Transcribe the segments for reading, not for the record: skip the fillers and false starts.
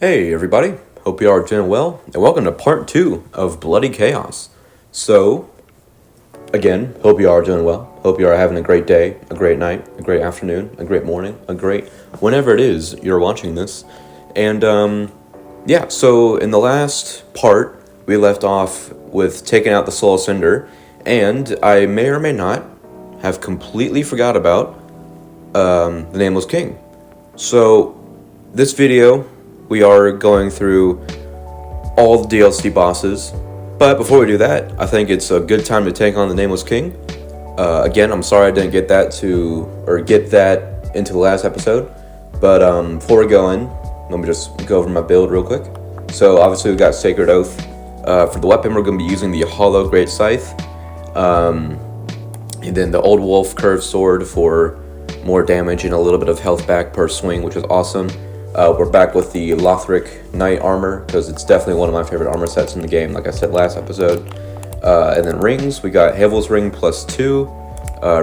Hey everybody, hope you are doing well, and welcome to part 2 of Bloody Chaos. So, again, hope you are doing well, hope you are having a great day, a great night, a great afternoon, a great morning, a great whenever it is you're watching this. And, so in the last part, we left off with taking out the Soul Cinder, and I may or may not have completely forgot about the Nameless King. So, this video, we are going through all the DLC bosses, but before we do that, I think it's a good time to take on the Nameless King. Again, I'm sorry I didn't get that into the last episode, but before we go in, let me just go over my build real quick. So obviously we got Sacred Oath. For the weapon, we're going to be using the Hollow Great Scythe, and then the Old Wolf Curved Sword for more damage and a little bit of health back per swing, which is awesome. We're back with the Lothric Knight armor, because it's definitely one of my favorite armor sets in the game, like I said last episode. And then rings, we got Havel's Ring +2,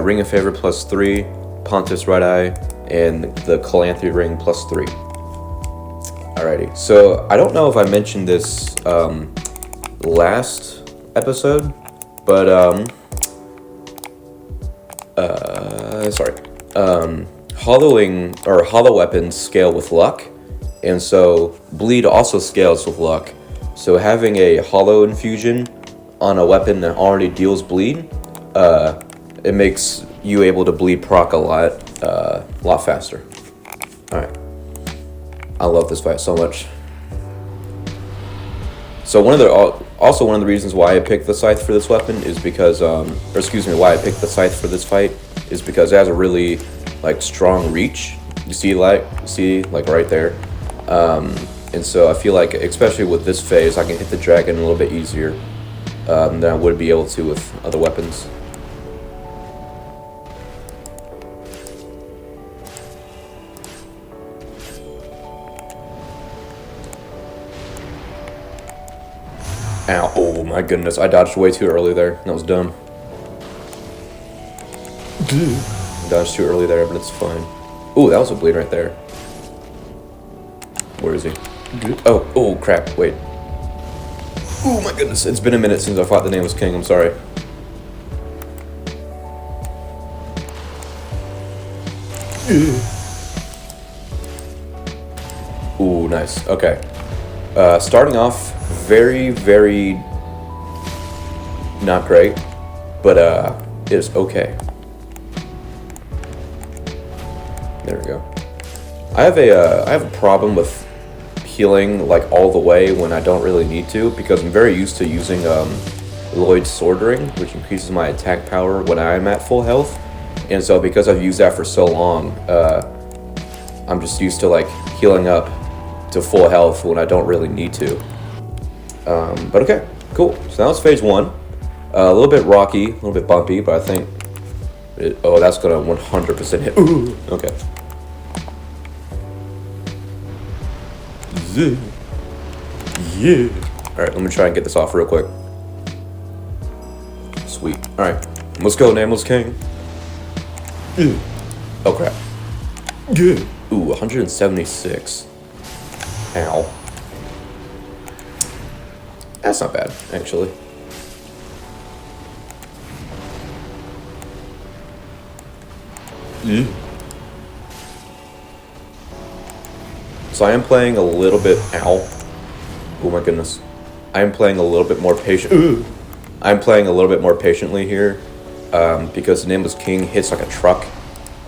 Ring of Favor +3, Pontus Right Eye, and the Calanthe Ring +3. Alrighty, so I don't know if I mentioned this last episode, but hollow weapons scale with luck, and so bleed also scales with luck. So having a hollow infusion on a weapon that already deals bleed, it makes you able to bleed proc a lot faster. All right, I love this fight so much. So one of the reasons why I picked the scythe for this weapon is because, why I picked the scythe for this fight is because it has a really strong reach. You see right there, and so I feel like, especially with this phase, I can hit the dragon a little bit easier than I would be able to with other weapons. Ow! Oh my goodness! I dodged way too early there. That was dumb. Dodged too early there, but it's fine. Ooh, that was a bleed right there. Where is he? Oh crap, wait. Oh my goodness, it's been a minute since I fought the Nameless King, I'm sorry. Ooh, nice, okay. Starting off very, very not great, but it is okay. There we go. I have a problem with healing all the way when I don't really need to, because I'm very used to using Lloyd's Sword Ring, which increases my attack power when I am at full health, and so because I've used that for so long, I'm just used to healing up to full health when I don't really need to. But okay, cool. So now it's phase 1. A little bit rocky, a little bit bumpy, but I think that's gonna 100% hit. Ooh, okay. Yeah. Alright, let me try and get this off real quick. Sweet. Alright, let's go, Nameless King. Oh crap. Ooh, 176. Ow. That's not bad, actually. So I am playing a little bit. Ow. Oh my goodness. I am playing a little bit more patient. I'm playing a little bit more patiently here, because the Nameless King hits like a truck,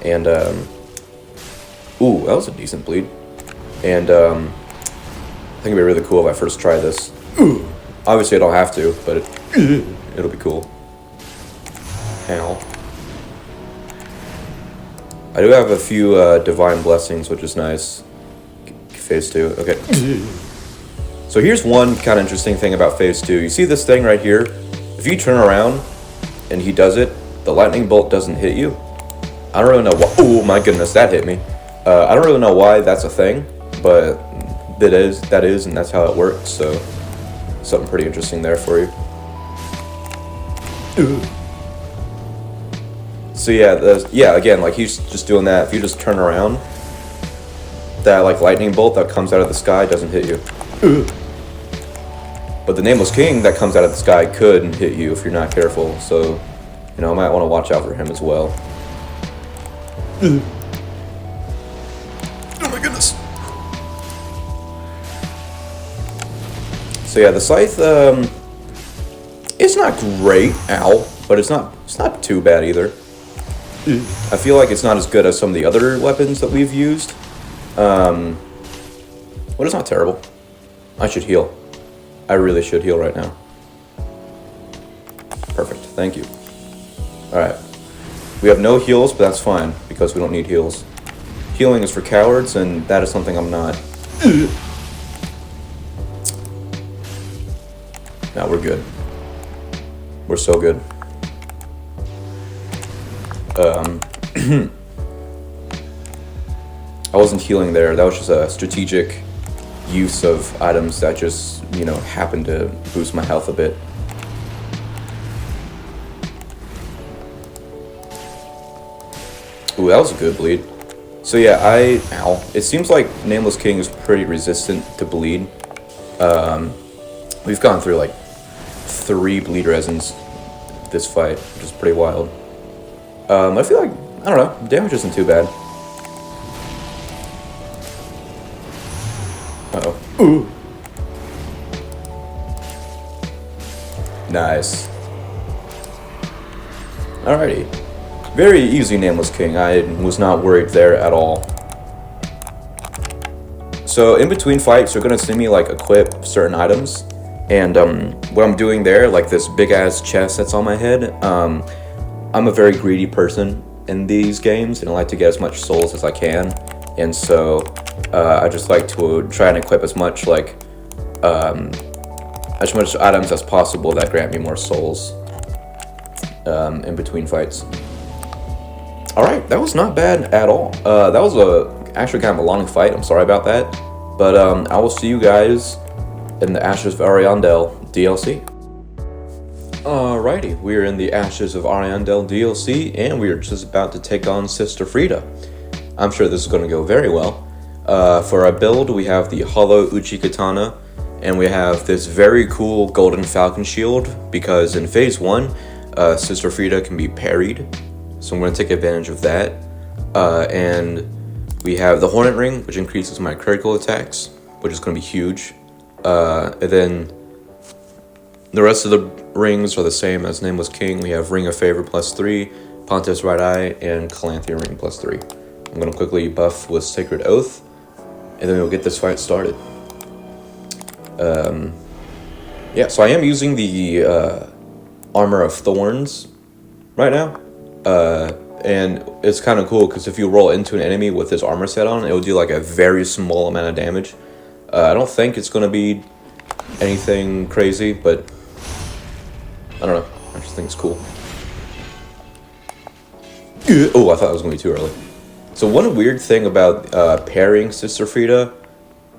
and ooh, that was a decent bleed. And I think it'd be really cool if I first try this. Obviously, I don't have to, but it'll be cool. Ow. I do have a few divine blessings, which is nice. Phase 2, okay. So here's one kind of interesting thing about phase 2. You see this thing right here? If you turn around and he does it, the lightning bolt doesn't hit you. I don't really know why. Oh my goodness, that hit me. I don't really know why that's a thing, but that is, and that's how it works. So something pretty interesting there for you. So yeah, again, he's just doing that. If you just turn around, that like lightning bolt that comes out of the sky doesn't hit you. But the Nameless King that comes out of the sky could hit you if you're not careful. So, you know, I might want to watch out for him as well. Oh my goodness. So yeah, the scythe, it's not great, ow, but it's not too bad either. I feel like it's not as good as some of the other weapons that we've used. But it's not terrible. I should heal. I really should heal right now. Perfect, thank you. Alright. We have no heals, but that's fine, because we don't need heals. Healing is for cowards, and that is something I'm not. Now we're good. We're so good. I wasn't healing there. That was just a strategic use of items that just, you know, happened to boost my health a bit. Ooh, that was a good bleed. So yeah, ow. It seems like Nameless King is pretty resistant to bleed. We've gone through like 3 bleed resins this fight, which is pretty wild. I feel like, I don't know, damage isn't too bad. Uh-oh. Ooh. Nice. Alrighty. Very easy Nameless King. I was not worried there at all. So in between fights, you're gonna see me like equip certain items. And what I'm doing there, like this big ass chest that's on my head, I'm a very greedy person in these games, and I like to get as much souls as I can. And so I just like to try and equip as much like as much items as possible that grant me more souls in between fights. All right, that was not bad at all. That was actually kind of a long fight. I'm sorry about that, but I will see you guys in the Ashes of Ariandel DLC. Alrighty, we are in the Ashes of Ariandel DLC, and we are just about to take on Sister Frida. I'm sure this is going to go very well. For our build, we have the Hollow Uchi Katana, and we have this very cool Golden Falcon Shield, because in Phase 1, Sister Frida can be parried, so I'm going to take advantage of that. And we have the Hornet Ring, which increases my critical attacks, which is going to be huge. And then the rest of the rings are the same as Nameless King. We have Ring of Favor +3, Pontiff's Right Eye, and Calanthian Ring +3. I'm going to quickly buff with Sacred Oath, and then we'll get this fight started. Yeah, so I am using the Armor of Thorns right now. And it's kind of cool, because if you roll into an enemy with this armor set on, it will do like a very small amount of damage. I don't think it's going to be anything crazy, but I don't know. I just think it's cool. Oh, I thought it was going to be too early. So one weird thing about parrying Sister Frida,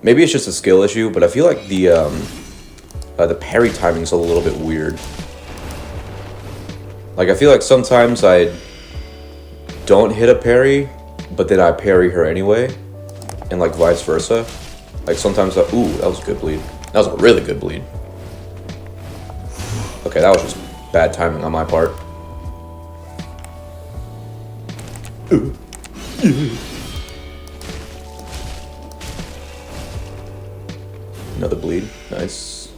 maybe it's just a skill issue, but I feel like the parry timing is a little bit weird. Like, I feel like sometimes I don't hit a parry, but then I parry her anyway, and like vice versa. Like sometimes ooh, that was a good bleed. That was a really good bleed. Okay, that was just bad timing on my part. Another bleed, nice.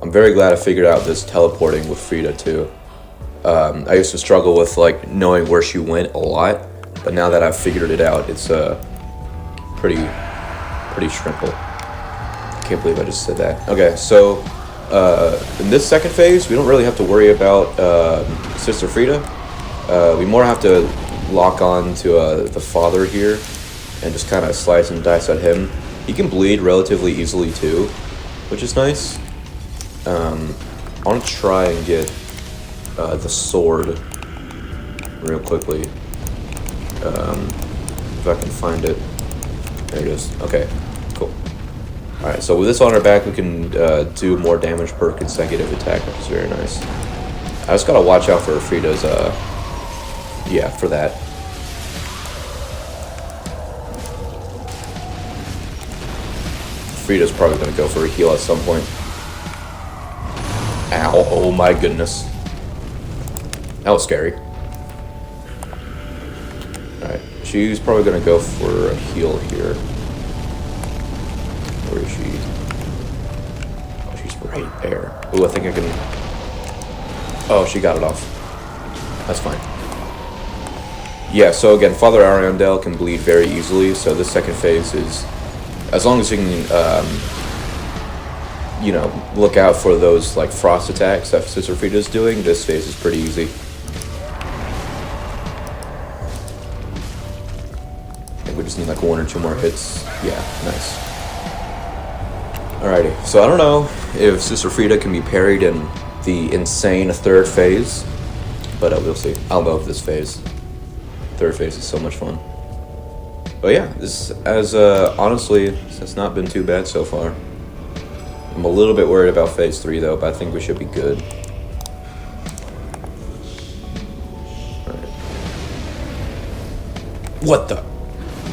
I'm very glad I figured out this teleporting with Frida too. I used to struggle with like knowing where she went a lot, but now that I've figured it out, it's pretty shrimpable. Can't believe I just said that. Okay, so in this second phase, we don't really have to worry about Sister Frida. We more have to lock on to the father here and just kind of slice and dice at him. He can bleed relatively easily too, which is nice. I want to try and get the sword real quickly. If I can find it. There it is. Okay, cool. Alright, so with this on our back, we can do more damage per consecutive attack, which is very nice. I just gotta watch out for Frida's, yeah, for that. Frida's probably going to go for a heal at some point. Ow, oh my goodness. That was scary. Alright, she's probably going to go for a heal here. Where is she? Oh, she's right there. Ooh, I think I can... Oh, she got it off. That's fine. Yeah, so again, Father Ariandel can bleed very easily, so this second phase is... As long as you can, you know, look out for those, like, frost attacks that Sister Frida's doing, this phase is pretty easy. I think we just need, like, 1 or 2 more hits. Yeah, nice. Alrighty, so I don't know if Sister Frida can be parried in the insane third phase, but we'll see. I love this phase. Third phase is so much fun. But yeah, this honestly, it's not been too bad so far. I'm a little bit worried about phase 3 though, but I think we should be good. Alright.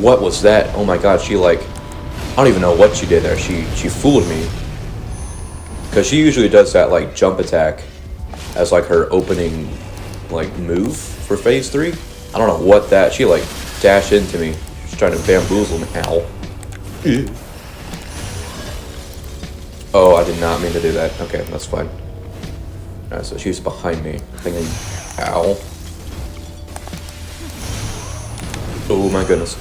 What was that? Oh my god, she like, I don't even know what she did there. She fooled me. Cause she usually does that like jump attack as like her opening like move for phase 3. I don't know what that, she like dashed into me. She's trying to bamboozle me. Ow. Oh, I did not mean to do that. Okay, that's fine. Alright, so she's behind me. Thinking, ow. Oh my goodness.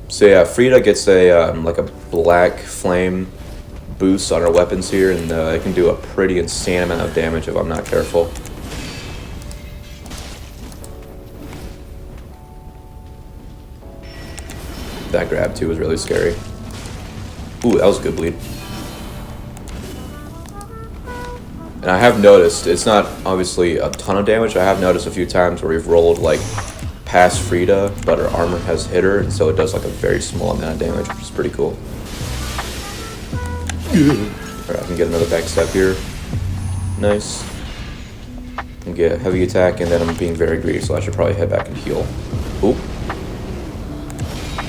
So yeah, Frida gets a like a black flame boost on her weapons here, and it can do a pretty insane amount of damage if I'm not careful. That grab too was really scary. Ooh, that was a good bleed. And I have noticed, it's not obviously a ton of damage, I have noticed a few times where we've rolled like past Frida, but her armor has hit her, and so it does like a very small amount of damage, which is pretty cool. Alright, I can get another back step here. Nice. And get a heavy attack, and then I'm being very greedy, so I should probably head back and heal. Ooh.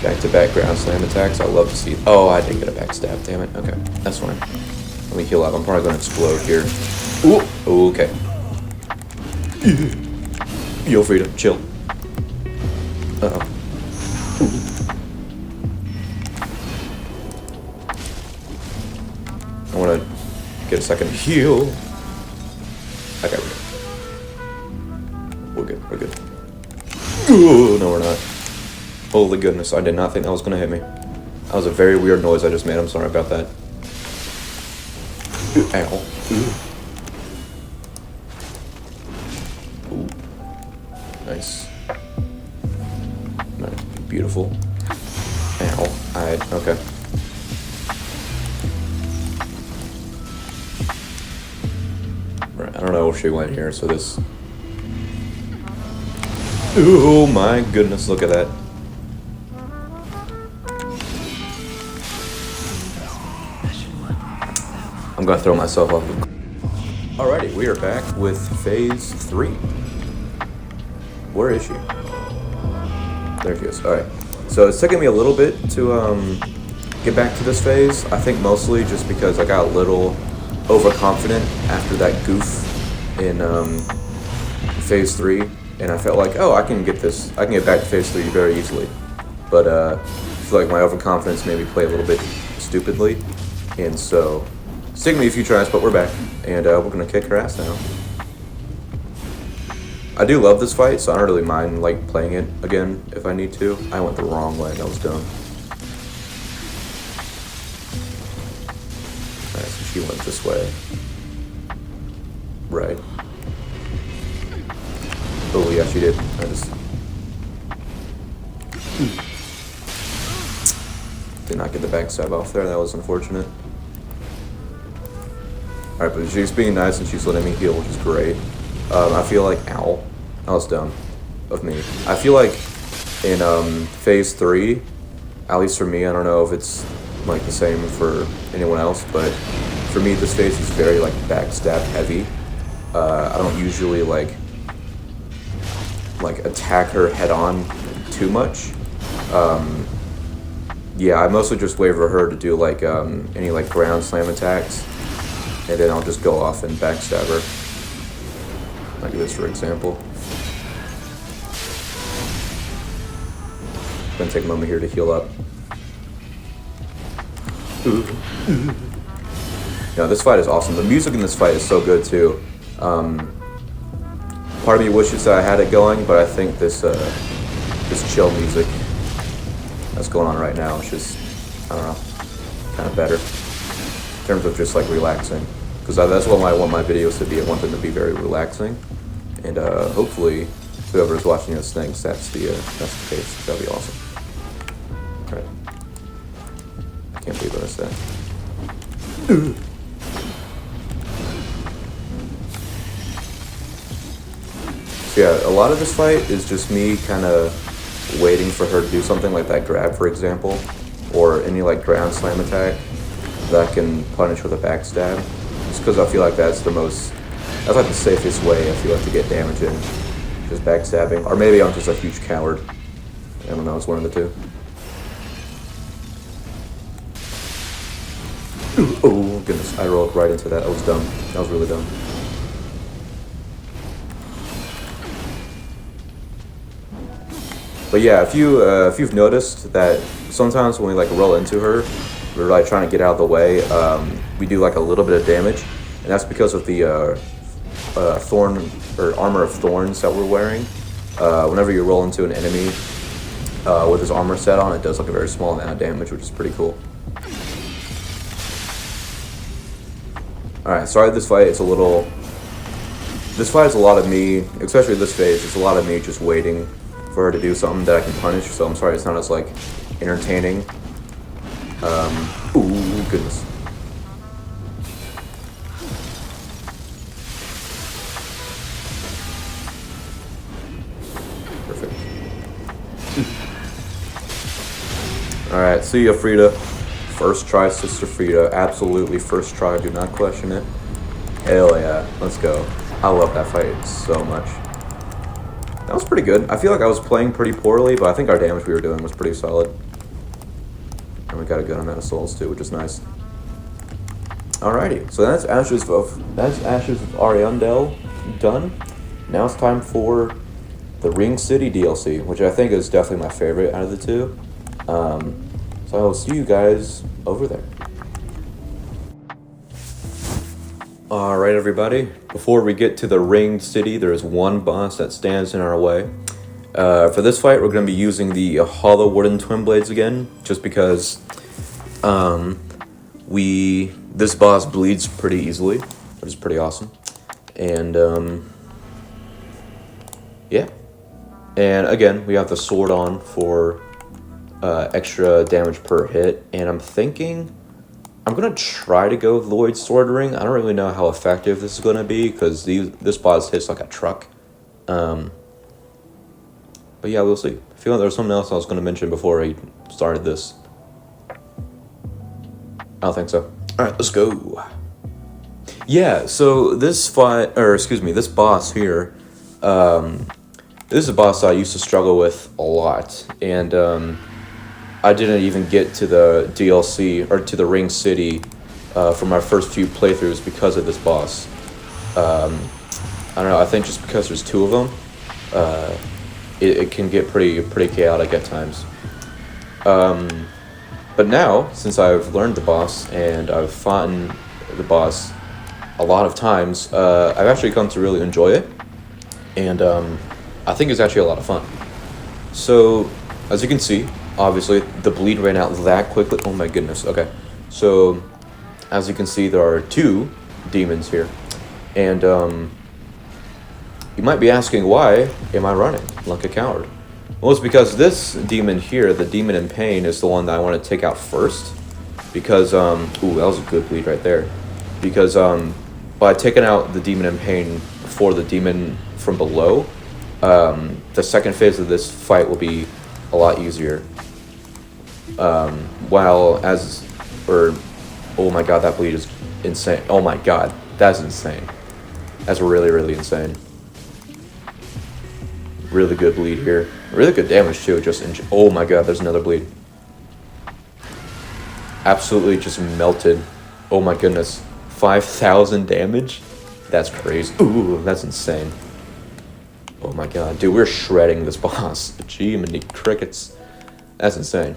Back-to-back ground slam attacks. I love to see... Oh, I didn't get a backstab. Damn it. Okay, that's fine. Let me heal up. I'm probably going to explode here. Ooh. Okay. Yo, Frida. Chill. Uh-oh. I want to get a second heal. Okay, we're good. We're good. Ooh, no, we're not. Holy goodness, I did not think that was going to hit me. That was a very weird noise I just made. I'm sorry about that. Ow. Ooh. Nice. Nice. Beautiful. Ow. Okay. Right, I don't know where she went here, so this... Oh my goodness, look at that. I'm gonna throw myself off. Alrighty, we are back with phase 3. Where is she? There she is. Alright. So it's taken me a little bit to get back to this phase. I think mostly just because I got a little overconfident after that goof in phase 3, and I felt like, oh, I can get back to phase 3 very easily. But I feel like my overconfidence made me play a little bit stupidly, and so it's taken me a few tries, but we're back, and we're gonna kick her ass now. I do love this fight, so I don't really mind like playing it again if I need to. I went the wrong way. That was dumb. Alright, so she went this way. Right. Oh yeah, she did. I just did not get the backstab off there. That was unfortunate. Alright, but she's being nice and she's letting me heal, which is great. I feel like, ow, that was dumb of me. I feel like in phase 3, at least for me, I don't know if it's like the same for anyone else, but for me this phase is very like backstab heavy. I don't usually like attack her head on too much. yeah, I mostly just wait for her to do like any like ground slam attacks, and then I'll just go off and backstab her. Like this, for example. Gonna take a moment here to heal up. Yeah, this fight is awesome. The music in this fight is so good too. Part of me wishes that I had it going, but I think this this chill music that's going on right now is just, I don't know, kind of better in terms of just like relaxing. Because that's what I want my videos to be. I want them to be very relaxing, and hopefully whoever's watching this thinks that's the case. That'd be awesome. All right. I can't believe what I said. So yeah, a lot of this fight is just me kind of waiting for her to do something like that grab, for example, or any like ground slam attack that I can punish with a backstab. Just because I feel like that's like the safest way I feel like to get damage in, just backstabbing. Or maybe I'm just a huge coward. I don't know, it's one of the two. Oh goodness, I rolled right into that. I was dumb. That was really dumb. But yeah, if you've noticed that sometimes when we like roll into her, we're like trying to get out of the way, we do like a little bit of damage, and that's because of the thorn or armor of thorns that we're wearing. Whenever you roll into an enemy with his armor set on, it does like a very small amount of damage, which is pretty cool. All right, sorry, this fight is a lot of me, especially this phase. It's a lot of me just waiting for her to do something that I can punish, so I'm sorry it's not as like entertaining. Ooh, goodness. Perfect. Alright, see ya, Frida. First try, Sister Frida. Absolutely first try, do not question it. Hell yeah, let's go. I love that fight so much. That was pretty good. I feel like I was playing pretty poorly, but I think our damage we were doing was pretty solid. And we got a good amount of souls too, which is nice. Alrighty, so that's Ashes of Ariandel done. Now it's time for the Ring City DLC, which I think is definitely my favorite out of the two. So I'll see you guys over there. Alright everybody, before we get to the Ring City, there's one boss that stands in our way. For this fight, we're going to be using the Hollow Wooden Twin Blades again, just because this boss bleeds pretty easily, which is pretty awesome. And yeah. And again, we have the sword on for extra damage per hit, and I'm thinking I'm going to try to go Lloyd's Sword Ring. I don't really know how effective this is going to be, because this boss hits like a truck. But yeah, we'll see. I feel like there was something else I was going to mention before I started this. I don't think so. Alright, let's go. Yeah, so this boss here, this is a boss I used to struggle with a lot, and I didn't even get to the DLC, or to the Ring City, for my first few playthroughs because of this boss. I don't know, I think just because there's two of them, it can get pretty chaotic at times. But now, since I've learned the boss, and I've fought the boss a lot of times, I've actually come to really enjoy it, and I think it's actually a lot of fun. So, as you can see, obviously, the bleed ran out that quickly. Oh my goodness, okay. So, as you can see, there are two demons here. And, you might be asking, why am I running like a coward? Well, it's because this demon here, the demon in pain, is the one that I want to take out first. Because, ooh, that was a good bleed right there. Because, by taking out the demon in pain before the demon from below, the second phase of this fight will be a lot easier. Oh my god, that bleed is insane. Oh my god, that's insane. That's really, really insane. Really good bleed here. Really good damage too, oh my god, there's another bleed. absolutely just melted. Oh my goodness. 5,000 damage? That's crazy. Ooh, that's insane. Oh my god. Dude, we're shredding this boss. Gee, many crickets. That's insane.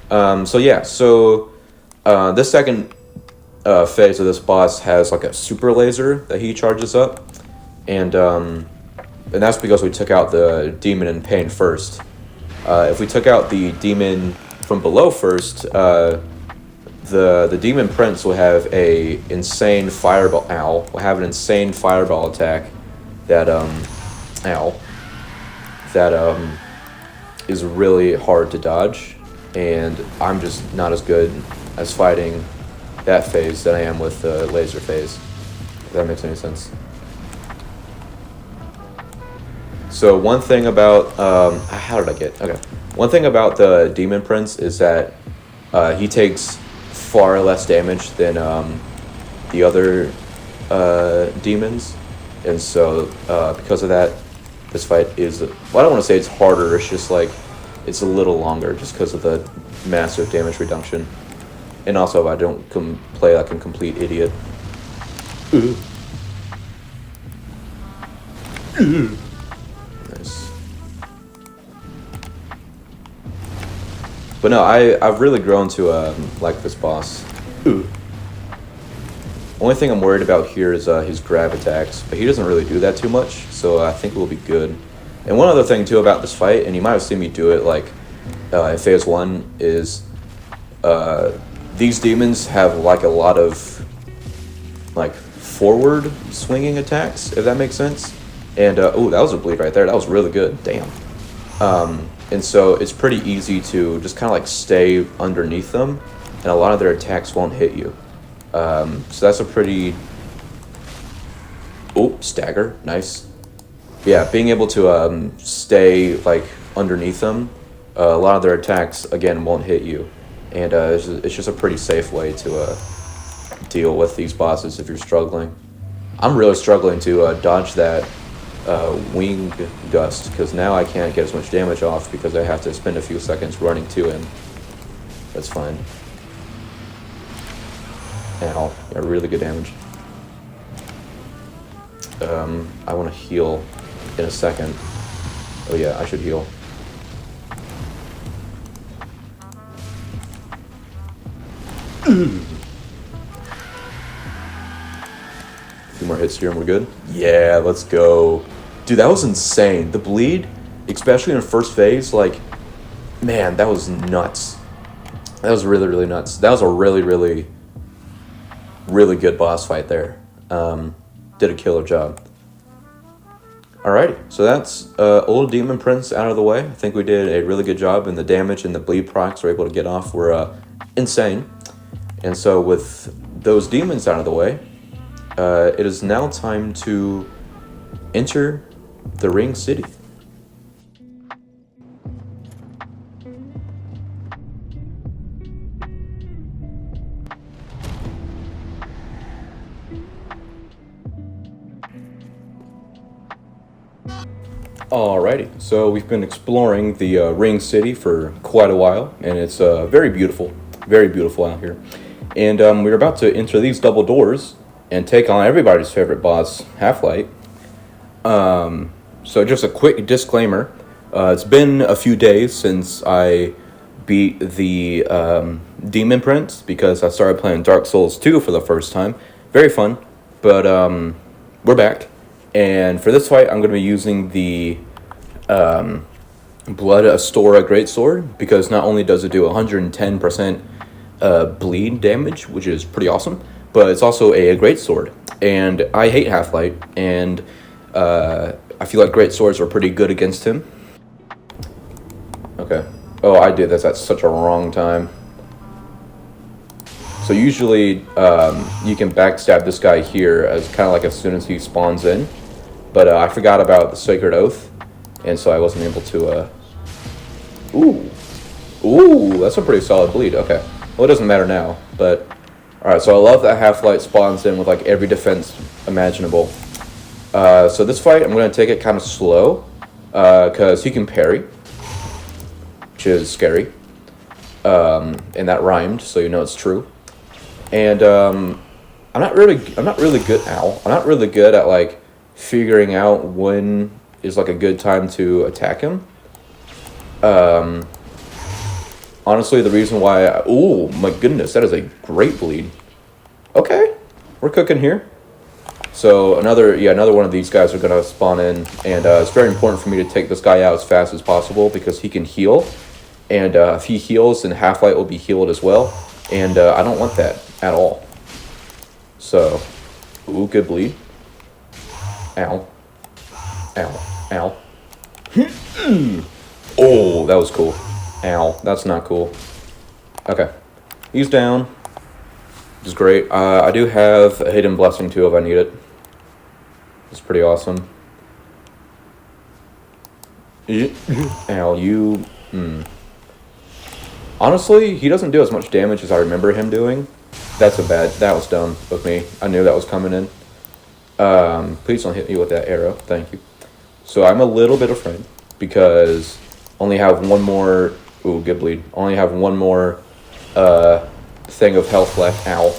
So yeah, this second phase of this boss has like a super laser that he charges up. And that's because we took out the demon in pain first. If we took out the demon from below first, the demon prince will have a insane fireball. Ow! Will have an insane fireball attack that is really hard to dodge, and I'm just not as good as fighting that phase than I am with the laser phase. If that makes any sense. So one thing about one thing about the demon prince is that he takes far less damage than the other demons, and so because of that, this fight is, well, I don't want to say it's harder, it's just like it's a little longer just because of the massive damage reduction, and also I don't play like a complete idiot. Nice. But no, I've really grown to like this boss. Only thing I'm worried about here is his grab attacks, but he doesn't really do that too much, so I think we'll be good. And one other thing too about this fight, and you might have seen me do it like in phase 1, is these demons have like a lot of like forward swinging attacks, if that makes sense. And oh, that was a bleed right there. That was really good. Damn. And so it's pretty easy to just kind of like stay underneath them, and a lot of their attacks won't hit you. So that's a pretty... Oh, stagger. Nice. Yeah, being able to stay like underneath them, a lot of their attacks, again, won't hit you. And it's just a pretty safe way to deal with these bosses if you're struggling. I'm really struggling to dodge that wing gust, because now I can't get as much damage off because I have to spend a few seconds running to him. That's fine. Ow. Yeah, really good damage. I want to heal in a second. Oh yeah, I should heal. A few more hits here and we're good. Yeah, let's go. Dude, that was insane. The bleed, especially in the first phase, like, man, that was nuts. That was really, really nuts. That was a really, really, really good boss fight there. Did a killer job. Alrighty, so that's old Demon Prince out of the way. I think we did a really good job, and the damage and the bleed procs we're able to get off were insane. And so with those demons out of the way, it is now time to enter the Ring City. Alrighty, so we've been exploring the Ring City for quite a while, and it's very beautiful out here. And we're about to enter these double doors and take on everybody's favorite boss, Half-Light. So just a quick disclaimer, it's been a few days since I beat the Demon Prince, because I started playing Dark Souls 2 for the first time. Very fun, but we're back. And for this fight, I'm going to be using the Blood Astora Greatsword, because not only does it do 110% bleed damage, which is pretty awesome, but it's also a Greatsword. And I hate Half-Light, and I feel like Greatswords are pretty good against him. Okay. Oh, I did this at such a wrong time. So usually you can backstab this guy here as kind of like as soon as he spawns in. But I forgot about the Sacred Oath, and so I wasn't able to... Ooh, that's a pretty solid bleed. Okay. Well, it doesn't matter now, but... Alright, so I love that Half-Light spawns in with like every defense imaginable. So this fight, I'm going to take it kind of slow, because he can parry, which is scary. and that rhymed, so you know it's true. And I'm not really good, Al. I'm not really good at like figuring out when is like a good time to attack him. Honestly, the reason why oh my goodness, that is a great bleed. Okay, we're cooking here. So another one of these guys are gonna spawn in, and it's very important for me to take this guy out as fast as possible because he can heal, and if he heals, then Half-Light will be healed as well, and I don't want that at all. So, ooh, good bleed. Ow, ow, ow. Oh, that was cool. Ow, that's not cool. Okay, he's down. Which is great. I do have a hidden blessing too if I need it. It's pretty awesome. Ow, you... Honestly, he doesn't do as much damage as I remember him doing. That was dumb of me. I knew that was coming in. Please don't hit me with that arrow. Thank you. So I'm a little bit afraid because only have one more... Ooh, good bleed. Only have one more thing of health left. Ow.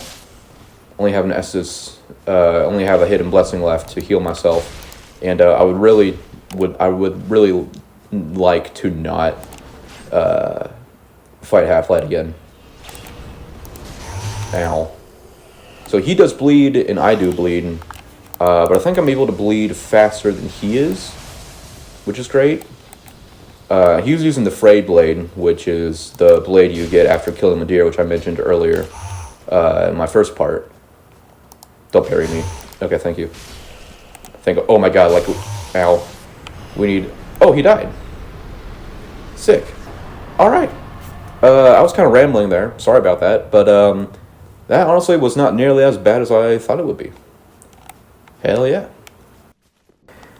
Only have an Estus... only have a hidden blessing left to heal myself. And I would really like to not fight Half-Light again. Ow. So he does bleed and I do bleed. But I think I'm able to bleed faster than he is, which is great. He was using the Frayed Blade, which is the blade you get after killing the deer, which I mentioned earlier in my first part. Don't parry me. Okay, thank you. Oh my god, like, ow. We need... Oh, he died. Sick. Alright. I was kind of rambling there. Sorry about that. But that honestly was not nearly as bad as I thought it would be. Hell yeah.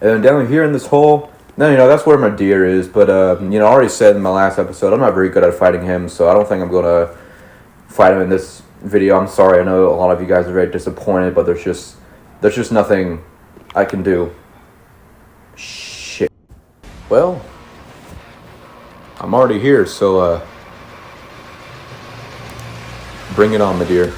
And down here in this hole... No, that's where my deer is. But, I already said in my last episode, I'm not very good at fighting him. So I don't think I'm going to fight him in this video. I'm sorry. I know a lot of you guys are very disappointed. But there's just nothing I can do. Shit. Well, I'm already here, so bring it on, my dear.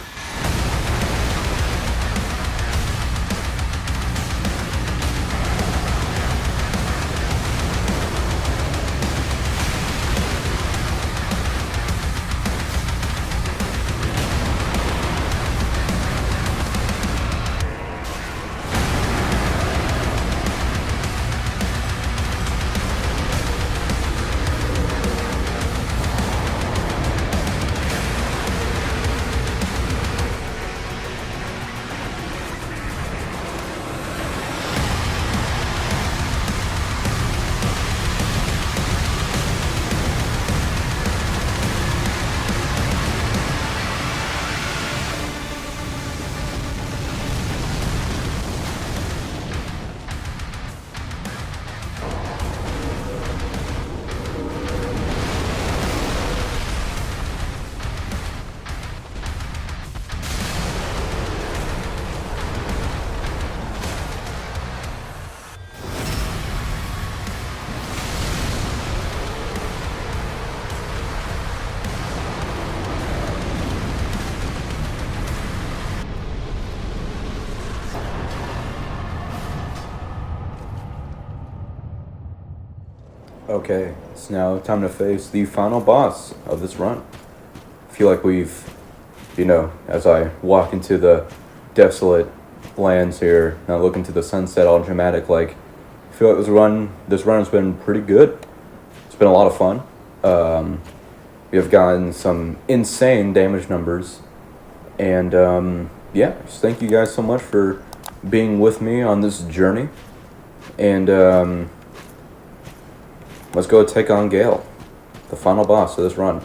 Okay, it's now time to face the final boss of this run. I feel like we've, as I walk into the desolate lands here, and I look into the sunset all dramatic, I feel like this run has been pretty good. It's been a lot of fun. We have gotten some insane damage numbers, and just thank you guys so much for being with me on this journey, and let's go take on Gale, the final boss of this run.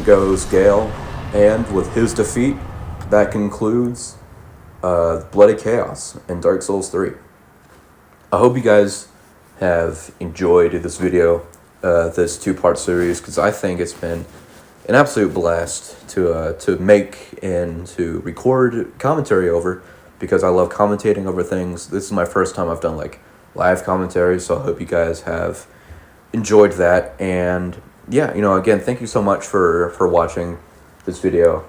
goes Gale, and with his defeat, that concludes Bloody Chaos in Dark Souls 3. I hope you guys have enjoyed this video, this two-part series, because I think it's been an absolute blast to make and to record commentary over, because I love commentating over things. This is my first time I've done like live commentary, so I hope you guys have enjoyed that. And yeah, again, thank you so much for watching this video.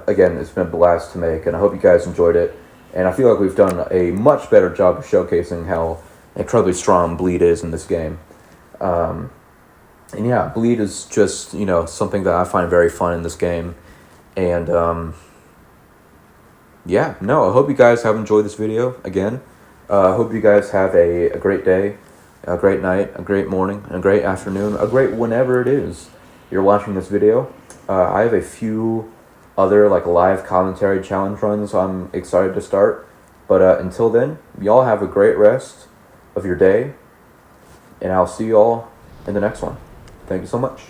Again, it's been a blast to make, and I hope you guys enjoyed it. And I feel like we've done a much better job of showcasing how incredibly strong Bleed is in this game. And yeah, Bleed is just, something that I find very fun in this game. And yeah, no, I hope you guys have enjoyed this video again. I hope you guys have a great day, a great night, a great morning, a great afternoon, a great whenever it is you're watching this video. I have a few other live commentary challenge runs I'm excited to start. But until then, y'all have a great rest of your day, and I'll see y'all in the next one. Thank you so much.